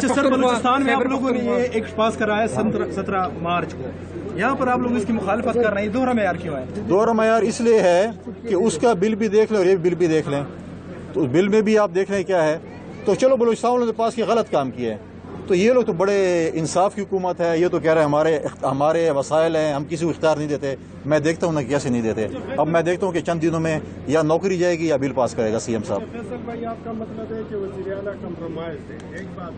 अच्छा सर, बलूचिस्तान में आप लोगों ने ये एक्ट पास करा है 17 मार्च को, यहाँ पर आप लोग इसकी मुखालफत कर रहे हैं, दोहरा मेयार क्यों है? दोहरा मेयार इसलिए है कि उसका बिल भी देख लें और ये बिल भी देख लें, तो बिल में भी आप देख लें क्या है। तो चलो बलूचिस्तान वालों ने पास की गलत काम किया है, तो ये लोग तो बड़े इंसाफ की हुकूमत है, ये तो कह रहे हैं हमारे वसाइल हैं, हम किसी को इख्तियार नहीं देते। मैं देखता हूँ ना कैसे नहीं देते। अब मैं देखता हूँ कि चंद दिनों में या नौकरी जाएगी या बिल पास करेगा सीएम साहब। फैसल भाई, आपका मतलब है कि वज़ीर आला कंप्रोमाइज है? एक बात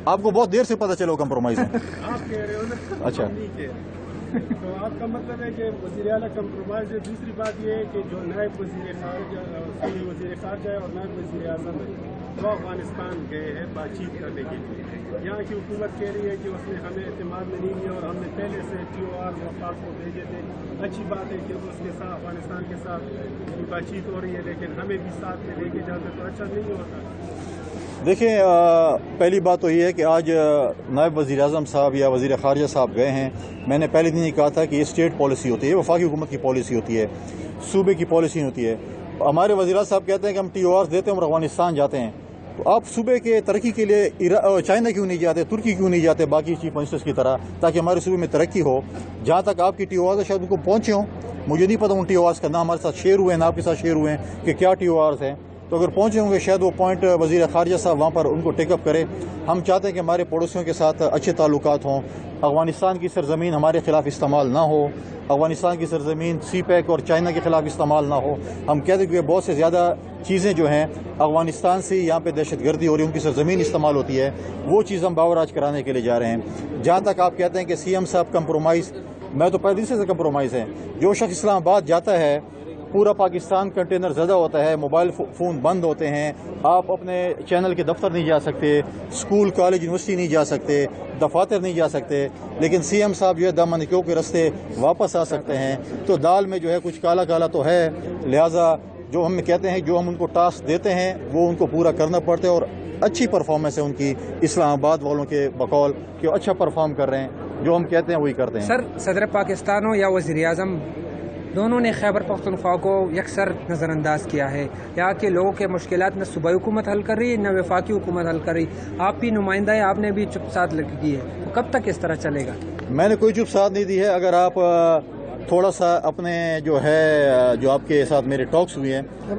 आपको बहुत देर से पता चलो कंप्रोमाइज है। आप कह रहे हो ना, अच्छा, नहीं कह रहे। तो आपका मतलब है कि वज़ीर आला कंप्रोमाइज है। दूसरी बात ये है कि जो नायब वज़ीर ख़ारजा है और नायब वज़ीर आज़म है, वो अफगानिस्तान गए हैं बातचीत करने के लिए। यहाँ की हुकूमत कह रही है कि उसने हमें एतमाद में नहीं लिया और हमने पहले से TOR वफाक को भेजे थे। अच्छी बात है कि उसके साथ अफगानिस्तान के साथ बातचीत हो रही है, लेकिन हमें भी साथ में लेके जाते तो अच्छा नहीं होता। देखिए, पहली बात तो ये है कि आज नायब वज़ीर आज़म साहब या वज़ीर ख़ारजा साहब गए हैं। मैंने पहले दिन ही कहा था कि ये स्टेट पॉलिसी होती है, वफाकी हुकूमत की पॉलिसी होती है, सूबे की पॉलिसी होती है। हमारे वज़ीर साहब कहते हैं कि हम TOR देते हैं और अफगानिस्तान जाते हैं, तो आप सूबे के तरक्की के लिए चाइना क्यों नहीं जाते, तुर्की क्यों नहीं जाते, बाकी चीफ मिनिस्टर्स की तरह, ताकि हमारे सूबे में तरक्की हो। जहाँ तक आपकी TOR है, शायद उनको पहुँचे हों, मुझे नहीं पता उन TORs का, ना हमारे साथ शेयर हुए हैं ना आपके साथ शेयर हुए हैं कि क्या TORs हैं। तो अगर पहुँचे होंगे शायद वो पॉइंट वज़ीर ख़ारजा साहब वहाँ पर उनको टेकअप करें। हम चाहते हैं कि हमारे पड़ोसियों के साथ अच्छे ताल्लुकात हों, अफ़गानिस्तान की सरज़मीन हमारे ख़िलाफ़ इस्तेमाल ना हो, अफ़गानिस्तान की सरज़मीन CPEC और चाइना के ख़िलाफ़ इस्तेमाल ना हो। हम कहते हैं कि बहुत से ज़्यादा चीज़ें जो हैं अफ़गानिस्तान से यहाँ पे दहशतगर्दी हो रही है, उनकी सरज़मीन इस्तेमाल होती है, वो चीज़ हम बावराज कराने के लिए जा रहे हैं। जहाँ तक आप कहते हैं कि CM साहब कंप्रोमाइज़, मैं तो पहले से कंप्रोमाइज़ है। जो शख्स इस्लामाबाद जाता है, पूरा पाकिस्तान कंटेनर ज़्यादा होता है, मोबाइल फ़ोन बंद होते हैं, आप अपने चैनल के दफ्तर नहीं जा सकते, स्कूल कॉलेज यूनिवर्सिटी नहीं जा सकते, दफातर नहीं जा सकते, लेकिन CM साहब जो है दामनक्यों के रास्ते वापस आ सकते हैं। तो दाल में जो है कुछ काला काला तो है, लिहाजा जो हम कहते हैं, जो हम उनको टास्क देते हैं वो उनको पूरा करना पड़ता है। और अच्छी परफॉर्मेंस है उनकी इस्लामाबाद वालों के बकौल कि अच्छा परफॉर्म कर रहे हैं, जो हम कहते हैं वही करते हैं। सर, सदर पाकिस्तान हो या वज़ीर आज़म, दोनों ने खैबर पख्तूनख्वा को यकसर नज़रअंदाज किया है। यहाँ के लोगों के मुश्किलात न सूबाई हुकूमत हल कर रही है न वफाकी हुकूमत हल कर रही। आप भी नुमाइंदा है, आपने भी चुप साथ की है, तो कब तक इस तरह चलेगा? मैंने कोई चुप साथ नहीं दी है। अगर आप थोड़ा सा अपने जो है, जो आपके साथ मेरे टॉक्स हुए हैं,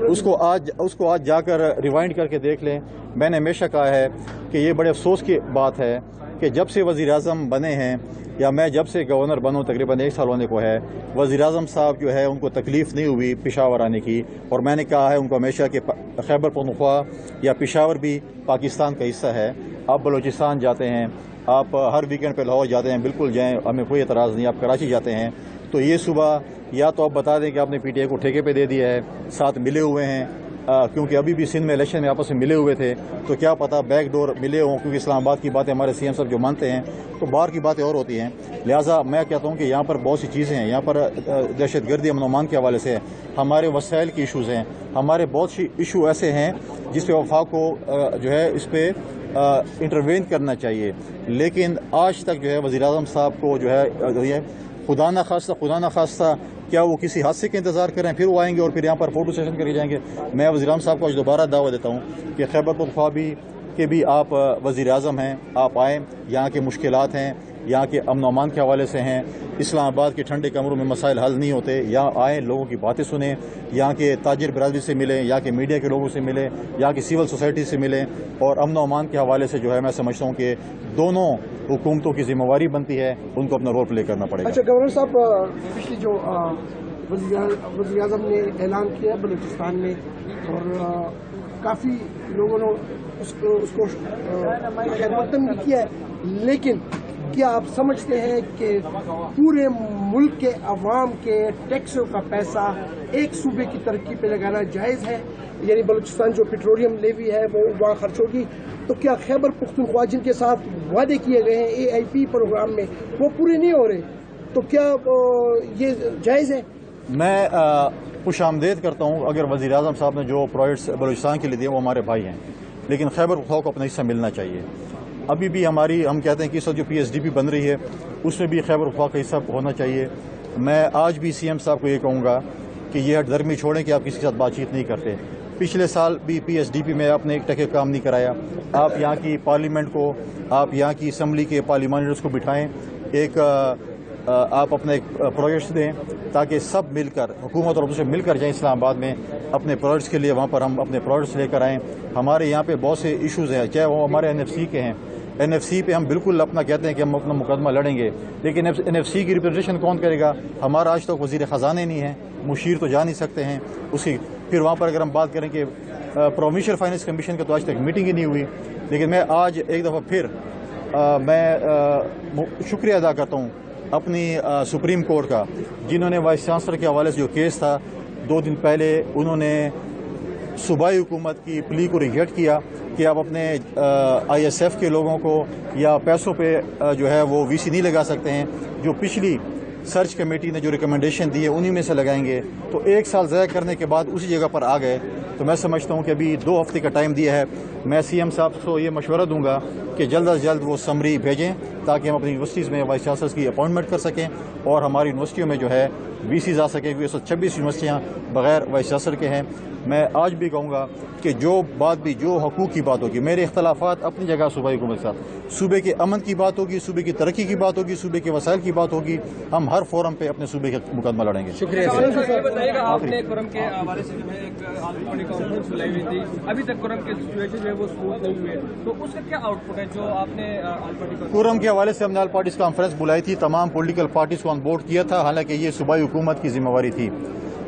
उसको आज जाकर रिवाइंड करके देख लें। मैंने हमेशा कहा है कि ये बड़े अफसोस की बात है कि जब से वज़ीर आज़म बने हैं या मैं जब से गवर्नर बनूँ, तकरीबन 1 साल होने को है, वज़ीर आज़म साहब जो है उनको तकलीफ़ नहीं हुई पेशावर आने की। और मैंने कहा है उनको हमेशा कि खैबर पख्तूनख्वा या पेशावर भी पाकिस्तान का हिस्सा है। आप बलूचिस्तान जाते हैं, आप हर वीकेंड पे लाहौर जाते हैं, बिल्कुल जाएँ, हमें कोई एतराज़ नहीं। आप कराची जाते हैं तो ये सुबह या तो आप बता दें कि आपने PTI को ठेके पे दे दिया है, साथ मिले हुए हैं, क्योंकि अभी भी सिंध में इलेक्शन में आपस में मिले हुए थे, तो क्या पता बैक डोर मिले हों, क्योंकि इस्लामाबाद की बातें हमारे CM साहब जो मानते हैं तो बाहर की बातें और होती हैं। लिहाजा मैं कहता हूँ कि यहाँ पर बहुत सी चीज़ें हैं, यहाँ पर दहशतगर्दी अमन अमान के हवाले से हमारे वसाइल के इशूज़ हैं, हमारे बहुत सी इशू ऐसे हैं जिस पे वफाक को जो है इस पर इंटरवेन करना चाहिए। लेकिन आज तक जो है वज़ीर आज़म साहब को जो है खुदा न खास्ता क्या वो किसी हादसे के इंतज़ार कर रहे हैं, फिर वो आएंगे और फिर यहाँ पर फोटो सेशन करके जाएंगे। मैं वज़ीर आज़म साहब को आज दोबारा दावा देता हूँ कि खैबर पख्तूनख्वा के भी आप वज़ीर आज़म हैं, आप आएँ। यहाँ के मुश्किलात हैं, यहाँ के अमन अमान के हवाले से हैं, इस्लामाबाद के ठंडे कमरों में मसाइल हल नहीं होते। यहाँ आएँ, लोगों की बातें सुनें, यहाँ के ताजिर बरादरी से मिलें, यहाँ के मीडिया के लोगों से मिलें, यहाँ की सिविल सोसाइटी से मिलें। और अमन अमान के हवाले से जो है मैं समझता हूँ कि दोनों हुकूमतों की जिम्मेवारी बनती है, उनको अपना रोल प्ले करना पड़ेगा। अच्छा गवर्नर साहब, पिछली जो वज़ीर आज़म ने ऐलान किया बलूचिस्तान में, और काफ़ी लोगों ने उसको खैरमकदम भी किया है, लेकिन क्या आप समझते हैं कि पूरे मुल्क के अवाम के टैक्सों का पैसा एक सूबे की तरक्की पे लगाना जायज़ है? यानी बलूचिस्तान जो पेट्रोलियम लेवी है वो वहाँ खर्च होगी, तो क्या खैबर पख्तूनख्वा जिनके साथ वादे किए गए हैं AIP प्रोग्राम में वो पूरे नहीं हो रहे, तो क्या ये जायज़ है? मैं खुशामदेद करता हूँ अगर वज़ीर आज़म साहब ने जो प्रोजेक्ट्स बलूचिस्तान के लिए दिए वो हमारे भाई हैं, लेकिन खैबर पख्तूनख्वा को अपना हिस्सा मिलना चाहिए। अभी भी हम कहते हैं कि इस वक्त जो PSDP बन रही है उसमें भी खैबर पख्तूनख्वा का हिस्सा होना चाहिए। मैं आज भी CM साहब को ये कहूँगा कि ये हठधर्मी छोड़ें कि आप किसी के साथ बातचीत नहीं करते। پچھلے سال بھی PSDP میں آپ نے ایک ٹکے کام نہیں کرایا. آپ یہاں کی پارلیمنٹ کو, آپ یہاں کی اسمبلی کے پارلیمنٹرز کو بٹھائیں, ایک آپ اپنے پروجیکٹس دیں تاکہ سب مل کر, حکومت اور اپوزیشن مل کر جائیں اسلام آباد میں اپنے پروجیکٹس کے لیے. وہاں پر ہم اپنے پروجیکٹس لے کر آئیں. ہمارے یہاں پہ بہت سے ایشوز ہیں, چاہے وہ ہمارے NFC کے ہیں. NFC پہ ہم بالکل اپنا کہتے ہیں کہ ہم اپنا مقدمہ لڑیں گے, لیکن NFC کی ریپرزنٹیشن کون کرے گا؟ ہمارا آج تک وزیر خزانے نہیں ہے, مشیر تو جا نہیں سکتے ہیں اس کی. پھر وہاں پر اگر ہم بات کریں کہ پروونشل فائنانس کمیشن کا تو آج تک میٹنگ ہی نہیں ہوئی. لیکن میں آج ایک دفعہ پھر میں شکریہ ادا کرتا ہوں اپنی سپریم کورٹ کا, جنہوں نے وائس چانسلر کے حوالے سے جو کیس تھا 2 دن پہلے, انہوں نے صوبائی حکومت کی پلی کو ریجیکٹ کیا کہ آپ اپنے ISF کے لوگوں کو یا پیسوں پہ جو ہے وہ VC نہیں لگا سکتے ہیں. جو پچھلی سرچ کمیٹی نے جو ریکمنڈیشن دی ہے انہی میں سے لگائیں گے. تو 1 سال ضائع کرنے کے بعد اسی جگہ پر آ گئے. تو میں سمجھتا ہوں کہ ابھی 2 ہفتے کا ٹائم دیا ہے. میں CM صاحب کو یہ مشورہ دوں گا کہ جلد از جلد وہ سمری بھیجیں تاکہ ہم اپنی یونیورسٹیز میں وائس چانسلرز کی اپوائنٹمنٹ کر سکیں اور ہماری یونیورسٹیوں میں جو ہے VCs آ سکیں, کیونکہ 126 یونیورسٹیاں بغیر وائس چانسلر کے ہیں. میں آج بھی کہوں گا کہ جو حقوق کی بات ہوگی, میرے اختلافات اپنی جگہ صوبائی حکومت کے ساتھ, صوبے کے امن کی بات ہوگی, صوبے کی ترقی کی بات ہوگی, صوبے کے وسائل کی بات ہوگی, ہم ہر فورم پہ اپنے صوبے کا مقدمہ لڑیں گے. شکریہ. بتائیے گا, آپ نے قرم کے حوالے سے جو ہے ایک آل کانفرنس بلائی ہوئی تھی, ابھی تک قرم کے سچویشن جو ہے وہ سموتھ نہیں ہوئے, تو اس کا کیا آؤٹ پٹ ہے جو آپ نے قرم کے حوالے سے ہم نے آل پارٹیز کانفرنس بلائی تھی, تمام پولیٹیکل پارٹیز کو آن بورڈ کیا تھا, حالانکہ یہ صوبائی حکومت کی ذمہ داری تھی.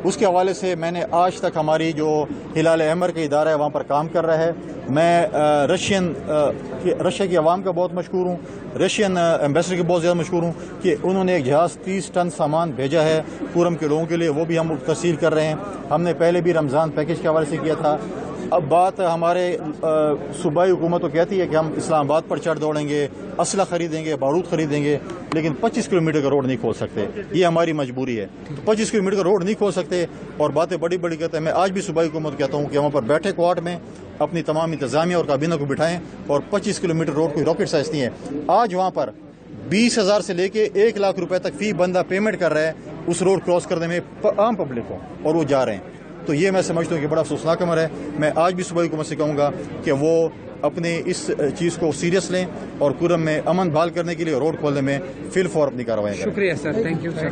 اس کے حوالے سے میں نے آج تک ہماری جو ہلال احمر کا ادارہ ہے وہاں پر کام کر رہا ہے. میں رشیا کی عوام کا بہت مشکور ہوں, رشین ایمبیسڈر کے بہت زیادہ مشکور ہوں کہ انہوں نے ایک جہاز 30 ٹن سامان بھیجا ہے قرم کے لوگوں کے لیے, وہ بھی ہم ترسیل کر رہے ہیں. ہم نے پہلے بھی رمضان پیکیج کے حوالے سے کیا تھا. اب بات ہمارے صوبائی حکومت تو کہتی ہے کہ ہم اسلام آباد پر چڑھ دوڑیں گے, اسلحہ خریدیں گے, بارود خریدیں گے, لیکن 25 کلومیٹر کا روڈ نہیں کھول سکتے. یہ ہماری مجبوری ہے. 25 کلومیٹر کا روڈ نہیں کھول سکتے اور باتیں بڑی بڑی کرتے ہیں. میں آج بھی صوبائی حکومت کہتا ہوں کہ وہاں پر بیٹھے کوارٹ میں اپنی تمام انتظامیہ اور کابینہ کو بٹھائیں اور 25 کلومیٹر روڈ کوئی راکٹ سائنس نہیں ہے. آج وہاں پر 20,000 سے لے کے 1 لاکھ روپے تک فی بندہ پیمنٹ کر رہا ہے اس روڈ کراس کرنے میں عام پبلک کو, اور وہ جا رہے ہیں. تو یہ میں سمجھتا ہوں کہ بڑا افسوسناک امر ہے. میں آج بھی صوبائی حکومت سے کہوں گا کہ وہ اپنے اس چیز کو سیریس لیں اور قرم میں امن بحال کرنے کے لیے روڈ کھولنے میں فی الفور اپنی کارروائیں کریں. شکریہ سر, تھینک یو سر.